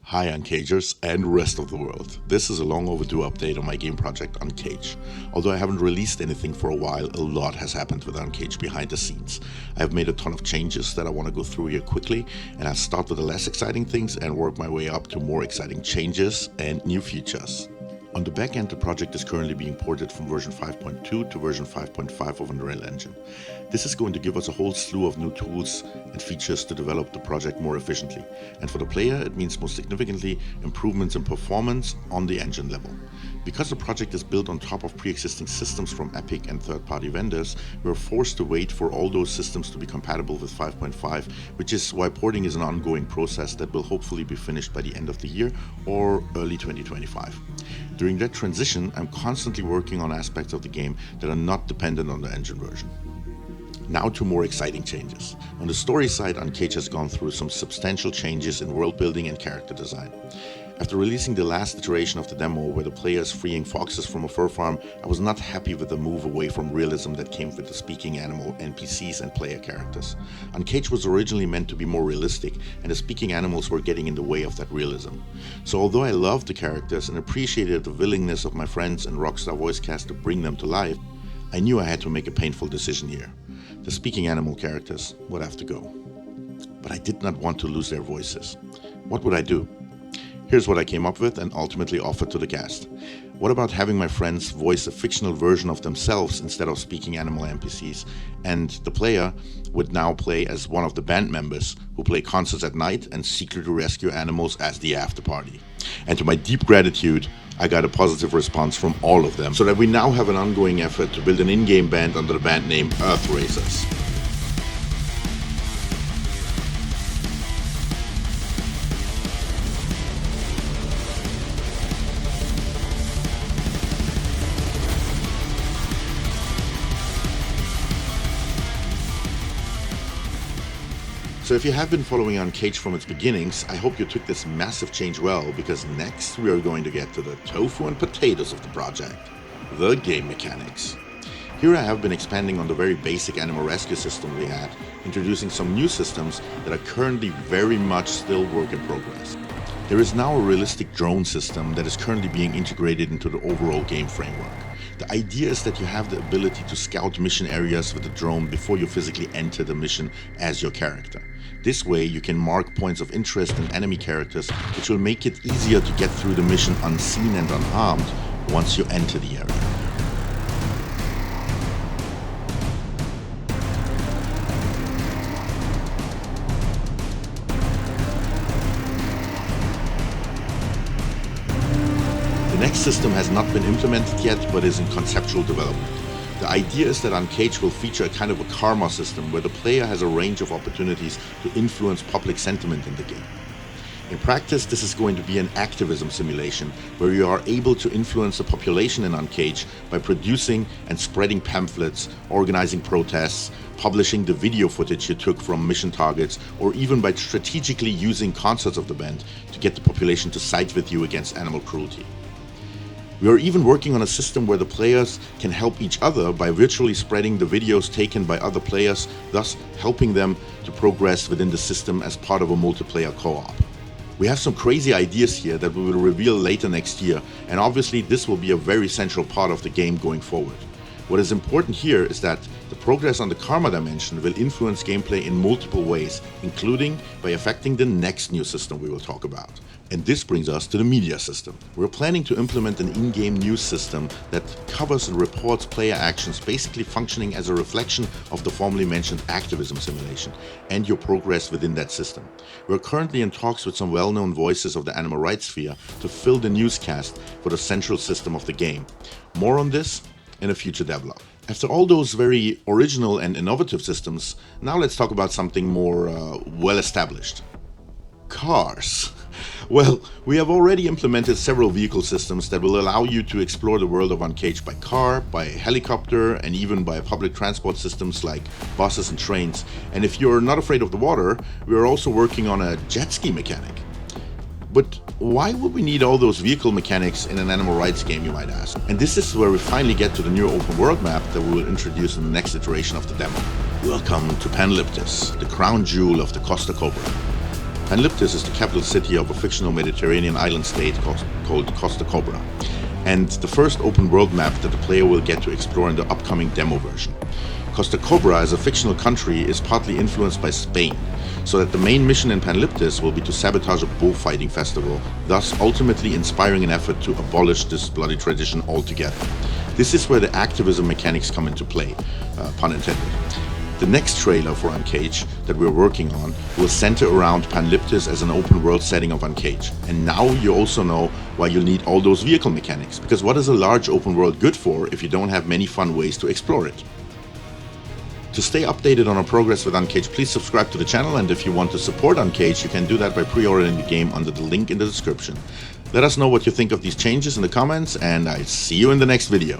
Hi Uncagers and rest of the world. This is a long overdue update on my game project UNCAGE. Although I haven't released anything for a while, a lot has happened with UNCAGE behind the scenes. I have made a ton of changes that I want to go through here quickly, and I'll start with the less exciting things and work my way up to more exciting changes and new features. On the back end, the project is currently being ported from version 5.2 to version 5.5 of Unreal Engine. This is going to give us a whole slew of new tools and features to develop the project more efficiently. And for the player, it means most significantly improvements in performance on the engine level. Because the project is built on top of pre-existing systems from Epic and third-party vendors, we're forced to wait for all those systems to be compatible with 5.5, which is why porting is an ongoing process that will hopefully be finished by the end of the year or early 2025. During that transition, I'm constantly working on aspects of the game that are not dependent on the engine version. Now to more exciting changes. On the story side, UNCAGE has gone through some substantial changes in world building and character design. After releasing the last iteration of the demo where the player is freeing foxes from a fur farm, I was not happy with the move away from realism that came with the speaking animal NPCs and player characters. UNCAGE was originally meant to be more realistic, and the speaking animals were getting in the way of that realism. So although I loved the characters and appreciated the willingness of my friends and Rockstar voice cast to bring them to life, I knew I had to make a painful decision here. The speaking animal characters would have to go. But I did not want to lose their voices. What would I do? Here's what I came up with and ultimately offered to the cast. What about having my friends voice a fictional version of themselves instead of speaking animal NPCs, and the player would now play as one of the band members who play concerts at night and secretly rescue animals as the after party. And to my deep gratitude, I got a positive response from all of them, so that we now have an ongoing effort to build an in-game band under the band name Earth Racers. So if you have been following UNCAGE from its beginnings, I hope you took this massive change well, because next we are going to get to the tofu and potatoes of the project, the game mechanics. Here I have been expanding on the very basic animal rescue system we had, introducing some new systems that are currently very much still work in progress. There is now a realistic drone system that is currently being integrated into the overall game framework. The idea is that you have the ability to scout mission areas with the drone before you physically enter the mission as your character. This way you can mark points of interest in enemy characters, which will make it easier to get through the mission unseen and unharmed once you enter the area. The next system has not been implemented yet, but is in conceptual development. The idea is that UNCAGE will feature a kind of a karma system where the player has a range of opportunities to influence public sentiment in the game. In practice, this is going to be an activism simulation where you are able to influence the population in UNCAGE by producing and spreading pamphlets, organizing protests, publishing the video footage you took from mission targets, or even by strategically using concerts of the band to get the population to side with you against animal cruelty. We are even working on a system where the players can help each other by virtually spreading the videos taken by other players, thus helping them to progress within the system as part of a multiplayer co-op. We have some crazy ideas here that we will reveal later next year, and obviously this will be a very central part of the game going forward. What is important here is that the progress on the karma dimension will influence gameplay in multiple ways, including by affecting the next new system we will talk about. And this brings us to the media system. We're planning to implement an in-game news system that covers and reports player actions, basically functioning as a reflection of the formerly mentioned activism simulation and your progress within that system. We're currently in talks with some well-known voices of the animal rights sphere to fill the newscast for the central system of the game. More on this in a future devlog. After all those very original and innovative systems, now let's talk about something more well-established. Cars. Well, we have already implemented several vehicle systems that will allow you to explore the world of UNCAGE by car, by helicopter, and even by public transport systems like buses and trains. And if you're not afraid of the water, we are also working on a jet ski mechanic. But why would we need all those vehicle mechanics in an animal rights game, you might ask? And this is where we finally get to the new open world map that we will introduce in the next iteration of the demo. Welcome to Panliptis, the crown jewel of the Costa Cobra. Panliptis is the capital city of a fictional Mediterranean island state called Costa Cobra, and the first open world map that the player will get to explore in the upcoming demo version. Costa Cobra as a fictional country is partly influenced by Spain, so that the main mission in Panliptis will be to sabotage a bullfighting festival, thus ultimately inspiring an effort to abolish this bloody tradition altogether. This is where the activism mechanics come into play, pun intended. The next trailer for UNCAGE that we're working on will center around Panliptis as an open world setting of UNCAGE. And now you also know why you'll need all those vehicle mechanics, because what is a large open world good for if you don't have many fun ways to explore it? To stay updated on our progress with UNCAGE, please subscribe to the channel, and if you want to support UNCAGE, you can do that by pre-ordering the game under the link in the description. Let us know what you think of these changes in the comments, and I'll see you in the next video.